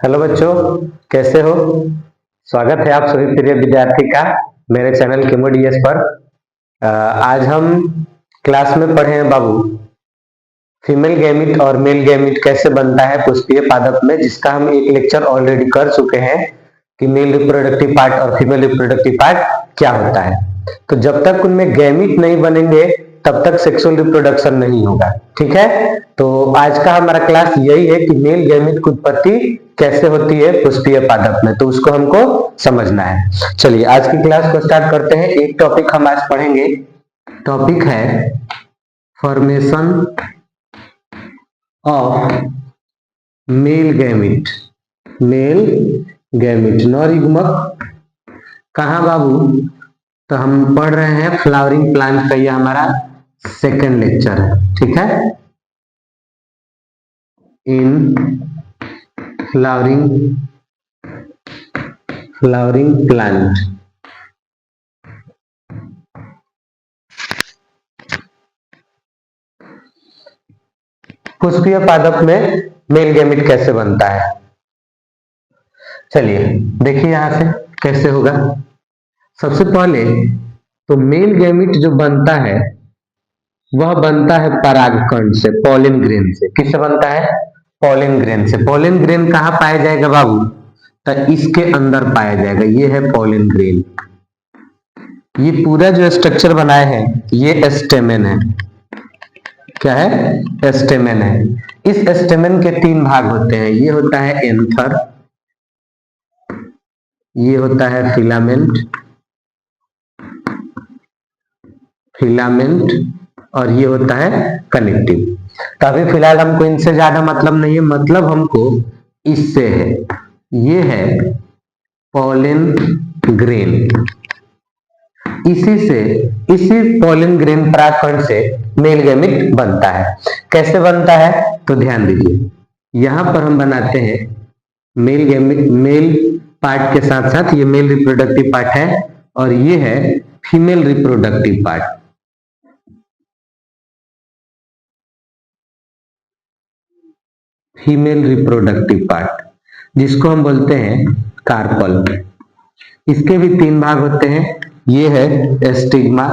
Hello बच्चों, कैसे हो। स्वागत है आप सभी प्रिय विद्यार्थी का मेरे चैनल केमोडीएस पर। आज हम क्लास में पढ़े हैं बाबू फीमेल गैमिट और मेल गैमिट कैसे बनता है पुष्पीय पादप में, जिसका हम एक लेक्चर ऑलरेडी कर चुके हैं कि मेल रिप्रोडक्टिव पार्ट और फीमेल रिप्रोडक्टिव पार्ट क्या होता है। तो जब तक उनमें गैमिट नहीं बनेंगे तब तक सेक्सुअल रिप्रोडक्शन नहीं होगा। ठीक है, तो आज का हमारा क्लास यही है कि मेल गैमिट की उत्पत्ति कैसे होती है पुष्पीय पादप में, तो उसको हमको समझना है। चलिए आज की क्लास को स्टार्ट करते हैं। एक टॉपिक हम आज पढ़ेंगे, टॉपिक है formation of male gamete. Male gamete नॉरिगमक कहाँ बाबू? तो हम पढ़ रहे हैं फ्लावरिंग प्लांट का, यह हमारा सेकेंड लेक्चर है। ठीक है, इन फ्लावरिंग प्लांट। पुष्पीय पादप में मेल गैमिट कैसे बनता है, चलिए देखिए यहां से कैसे होगा। सबसे पहले तो मेल गैमिट जो बनता है वह बनता है परागकण से, पॉलिन ग्रेन से। किससे बनता है? पॉलिन ग्रेन से। पॉलिन ग्रेन कहाँ पाया जाएगा बाबू? तो इसके अंदर पाया जाएगा। ये है पॉलिन ग्रेन। ये पूरा जो स्ट्रक्चर बनाए हैं ये स्टेमेन है। क्या है? स्टेमेन है। इस स्टेमेन के तीन भाग होते हैं। ये होता है एंथर, ये होता है फिलामेंट और ये होता है कनेक्टिव। तो अभी फिलहाल हमको इनसे ज्यादा मतलब नहीं है, मतलब हमको इससे है। ये है पॉलिन ग्रेन। इसी पॉलिन ग्रेन परागकण से मेल गैमिट बनता है। कैसे बनता है तो ध्यान दीजिए, यहां पर हम बनाते हैं मेल गैमिट। मेल पार्ट के साथ साथ ये मेल रिप्रोडक्टिव पार्ट है और ये है female reproductive part. Female reproductive part जिसको हम बोलते हैं कार्पल। इसके भी तीन भाग होते हैं। ये है स्टिग्मा,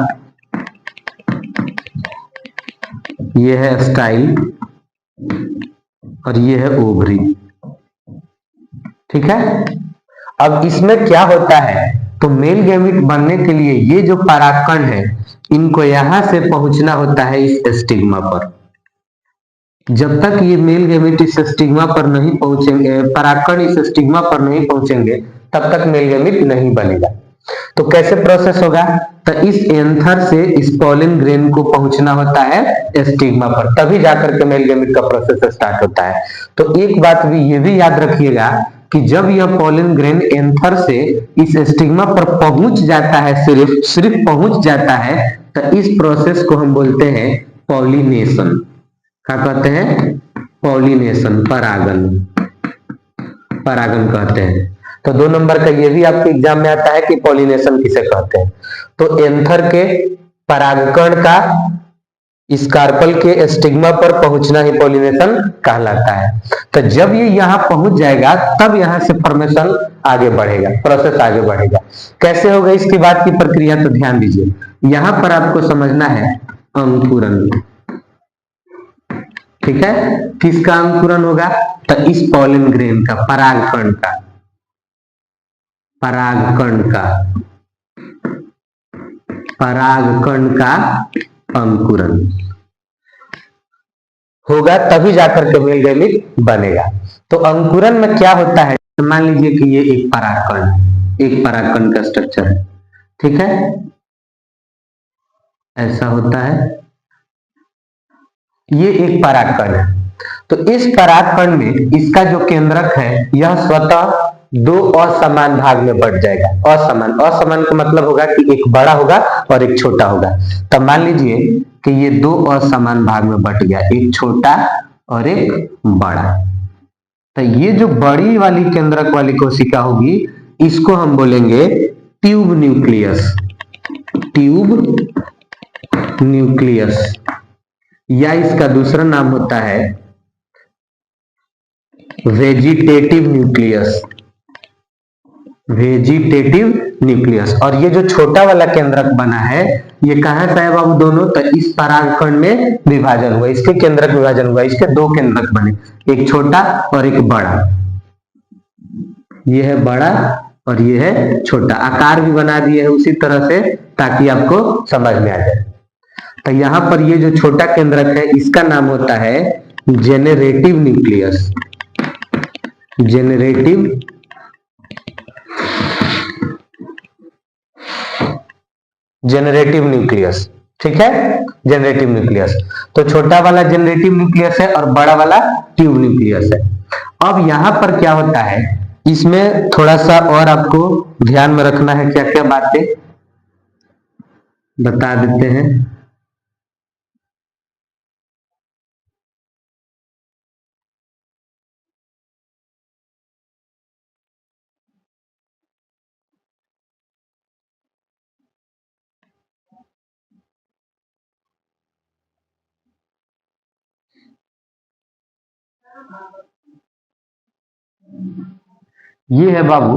ये है स्टाइल और ये है ओवरी। ठीक है, अब इसमें क्या होता है तो मेल गैमिट बनने के लिए ये जो परागकण है इनको यहां से पहुंचना होता है इस स्टिग्मा पर। जब तक ये मेल गैमिट इस स्टिग्मा पर नहीं पहुंचेंगे, परागकण इस स्टिग्मा पर नहीं पहुंचेंगे, तब तक मेल गैमिट नहीं बनेगा। तो कैसे प्रोसेस होगा? तो इस एंथर से इस पॉलिन ग्रेन को पहुंचना होता है स्टिग्मा पर, तभी जाकर के मेल गैमिट का प्रोसेस स्टार्ट होता है। तो एक बात भी ये भी याद रखिएगा कि जब यह पॉलिन ग्रेन एंथर से इस स्टिग्मा पर पहुंच जाता है, सिर्फ पहुंच जाता है, तो इस प्रोसेस को हम बोलते हैं पॉलिनेशन। क्या कहते हैं? पॉलिनेशन, परागन। परागन कहते हैं। तो 2 नंबर का ये भी आपके एग्जाम में आता है कि पॉलिनेशन किसे कहते हैं। तो एंथर के परागकण का इस कार्पल के स्टिग्मा पर पहुंचना ही पॉलिनेशन कहलाता है। तो जब ये यहाँ पहुंच जाएगा तब यहाँ से फॉर्मेशन आगे बढ़ेगा, प्रोसेस आगे बढ़ेगा। कैसे होगा इसके बाद की प्रक्रिया? तो ध्यान दीजिए, यहां पर आपको समझना है अंकुरन। ठीक है, किसका अंकुरन होगा? तो इस पॉलिन ग्रेन का, परागकण का, परागकण का अंकुरन होगा, तभी जाकर के मेल गैमिट बनेगा। तो अंकुरन में क्या होता है? मान लीजिए कि ये एक परागकण का स्ट्रक्चर है। ठीक है, ऐसा होता है। ये एक परागकण है। तो इस परागकण में इसका जो केंद्रक है यह स्वतः दो असमान भाग में बढ़ जाएगा। असमान का मतलब होगा कि एक बड़ा होगा और एक छोटा होगा। तो मान लीजिए कि ये दो असमान भाग में बट गया, एक छोटा और एक बड़ा। तो ये जो बड़ी वाली केंद्रक वाली कोशिका होगी इसको हम बोलेंगे ट्यूब न्यूक्लियस। या इसका दूसरा नाम होता है वेजिटेटिव न्यूक्लियस, वेजिटेटिव न्यूक्लियस। और ये जो छोटा वाला केंद्रक बना है ये कहाँ से है बाबू? दोनों तो इस परागकण में विभाजन हुआ, इसके केंद्रक विभाजन हुआ, इसके दो केंद्रक बने, एक छोटा और एक बड़ा। ये है बड़ा और ये है छोटा, आकार भी बना दिए है उसी तरह से ताकि आपको समझ में आ जाए। तो यहाँ पर ये जो छोटा केंद्रक है इसका नाम होता है generative nucleus, generative generative nucleus. ठीक है, जेनरेटिव न्यूक्लियस। तो छोटा वाला जेनरेटिव न्यूक्लियस है और बड़ा वाला ट्यूब न्यूक्लियस है। अब यहां पर क्या होता है, इसमें थोड़ा सा और आपको ध्यान में रखना है, क्या क्या बातें बता देते हैं। ये है बाबू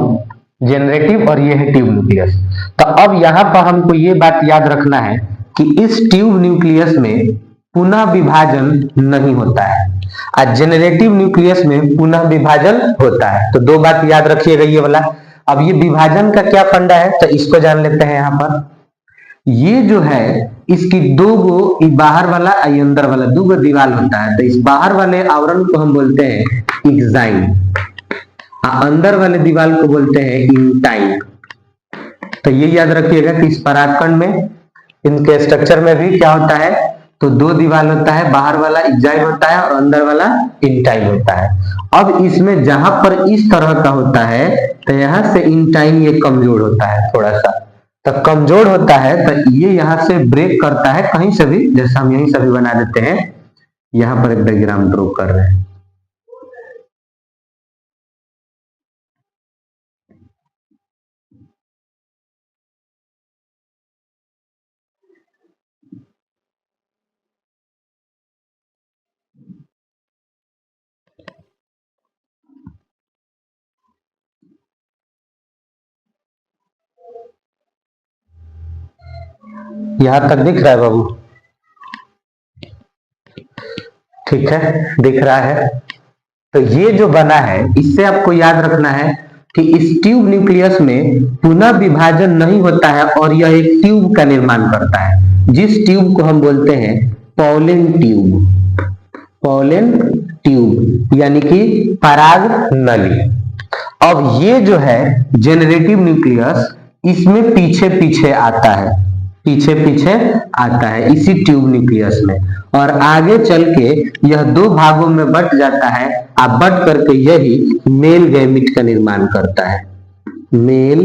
जेनरेटिव और ये है ट्यूब न्यूक्लियस। तो अब यहां पर हमको ये बात याद रखना है कि इस ट्यूब न्यूक्लियस में पुनः विभाजन नहीं होता है और जेनरेटिव न्यूक्लियस में पुनः विभाजन होता है। तो दो बात याद रखिएगा ये वाला। अब ये विभाजन का क्या फंडा है तो इसको जान लेते हैं। यहाँ पर ये जो है इसकी दो गो बाहर वाला और अंदर वाला दो गो दीवार होता है। तो इस बाहर वाले आवरण को हम बोलते हैं एक्साइन, अंदर वाले दीवार को बोलते हैं इंटाइन। तो ये याद रखिएगा कि इस परागकण में इनके स्ट्रक्चर में भी क्या होता है, तो दो दीवार होता है, बाहर वाला एक्साइन होता है और अंदर वाला इंटाइन होता है। अब इसमें जहां पर इस तरह का होता है तो यहां से इंटाइन ये कमजोर होता है थोड़ा सा। तो कमजोर होता है तो ये यहां से ब्रेक करता है कहीं से भी, जैसे हम यहीं से भी बना देते हैं, यहां पर एक डायग्राम ड्रॉ कर रहे हैं। यहां तक दिख रहा है बाबू? ठीक है, दिख रहा है। तो ये जो बना है इससे आपको याद रखना है कि इस ट्यूब न्यूक्लियस में पुनः विभाजन नहीं होता है और यह एक ट्यूब का निर्माण करता है, जिस ट्यूब को हम बोलते हैं पॉलन ट्यूब, पॉलन ट्यूब यानी कि पराग नली। अब ये जो है जेनरेटिव न्यूक्लियस इसमें पीछे पीछे आता है, पीछे पीछे आता है इसी ट्यूब न्यूक्लियस में, और आगे चल के यह दो भागों में बट जाता है और बट करके यही मेल गैमिट का निर्माण करता है, मेल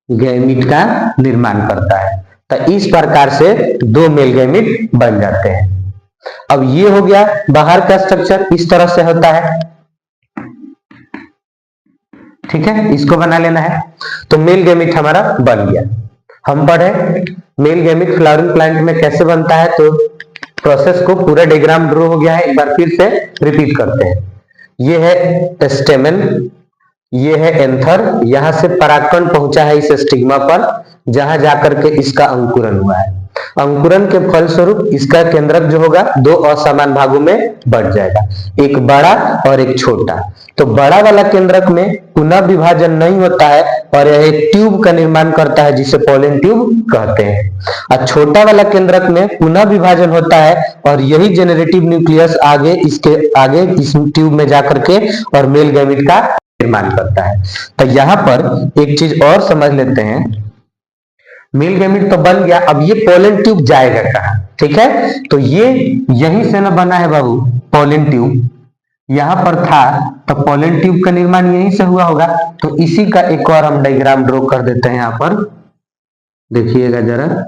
गैमिट का निर्माण करता है। तो इस प्रकार से दो मेल गैमिट बन जाते हैं। अब ये हो गया बाहर का स्ट्रक्चर, इस तरह से होता है। ठीक है, इसको बना लेना है। तो मेल गैमिट हमारा बन गया। हम पढ़े मेल गैमिट फ्लावरिंग प्लांट में कैसे बनता है, तो प्रोसेस को पूरा डायग्राम ड्रॉ हो गया है, एक बार फिर से रिपीट करते हैं। ये है स्टेमन, ये है एंथर, यहां से परागकण पहुंचा है इस स्टिग्मा पर, जहां जाकर के इसका अंकुरन हुआ है। अंकुरन के फलस्वरूप इसका केंद्रक जो होगा दो असमान भागों में बढ़ जाएगा, एक बड़ा और एक छोटा। तो बड़ा वाला केंद्रक में पुनः विभाजन नहीं होता है और यह एक ट्यूब का निर्माण करता है जिसे पोलन ट्यूब कहते हैं। और छोटा वाला केंद्रक में पुनः विभाजन होता है और यही जेनरेटिव न्यूक्लियस आगे इसके आगे इस ट्यूब में जाकर के और मेल गैमिट का निर्माण करता है। तो यहाँ पर एक चीज और समझ लेते हैं, मेल गैमिट तो बन गया, अब ये पोलन ट्यूब जाएगा कहाँ? ठीक है, तो ये यहीं से ना बना है बाबू पोलन ट्यूब, यहां पर था तो पोलन ट्यूब का निर्माण यहीं से हुआ होगा। तो इसी का एक और हम डायग्राम ड्रॉ कर देते हैं। यहाँ पर देखिएगा जरा,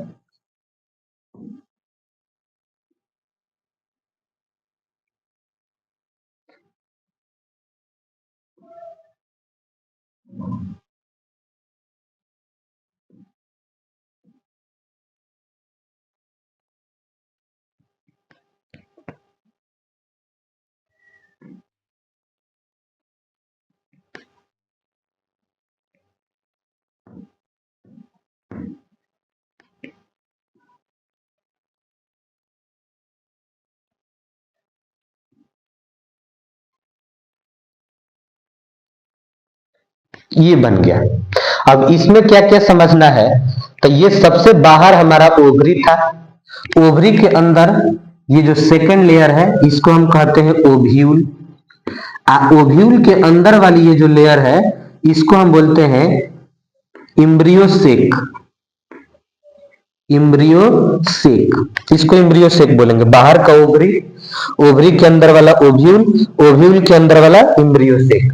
ये बन गया। अब इसमें क्या क्या समझना है, तो ये सबसे बाहर हमारा ओवरी था। ओवरी के अंदर ये जो सेकंड लेयर है इसको हम कहते हैं ओव्यूल। ओव्यूल के अंदर वाली ये जो लेयर है इसको हम बोलते हैं इम्ब्रियोसेक। इम्ब्रियोसेक, इसको इम्ब्रियोसेक बोलेंगे। बाहर का ओवरी, ओवरी के अंदर वाला ओव्यूल, ओव्यूल के अंदर वाला इम्ब्रियोसेक।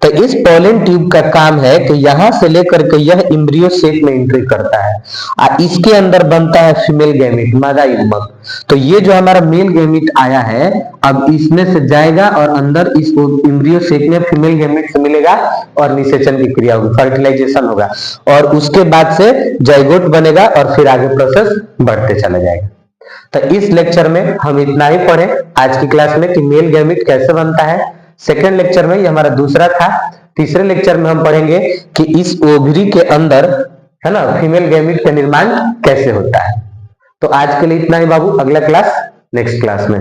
तो इस पॉलन ट्यूब का काम है कि यहां से लेकर के यह इम्ब्रियोसेक में एंट्री करता है और इसके अंदर बनता है फीमेल गैमेट, मादा युग्मक। तो ये जो हमारा मेल गैमेट आया है अब इसमें से जाएगा और अंदर इस इम्ब्रियोसेक में फीमेल गैमेट से मिलेगा और निषेचन की क्रिया होगी, फर्टिलाइजेशन होगा और उसके बाद से जाइगोट बनेगा और फिर आगे प्रोसेस बढ़ते चला जाएगा। तो इस लेक्चर में हम इतना ही पढ़े आज की क्लास में कि मेल गैमेट कैसे बनता है। सेकेंड लेक्चर में ये हमारा दूसरा था। तीसरे लेक्चर में हम पढ़ेंगे कि इस ओवरी के अंदर है ना फीमेल गैमेट का निर्माण कैसे होता है। तो आज के लिए इतना ही बाबू, अगला क्लास नेक्स्ट क्लास में।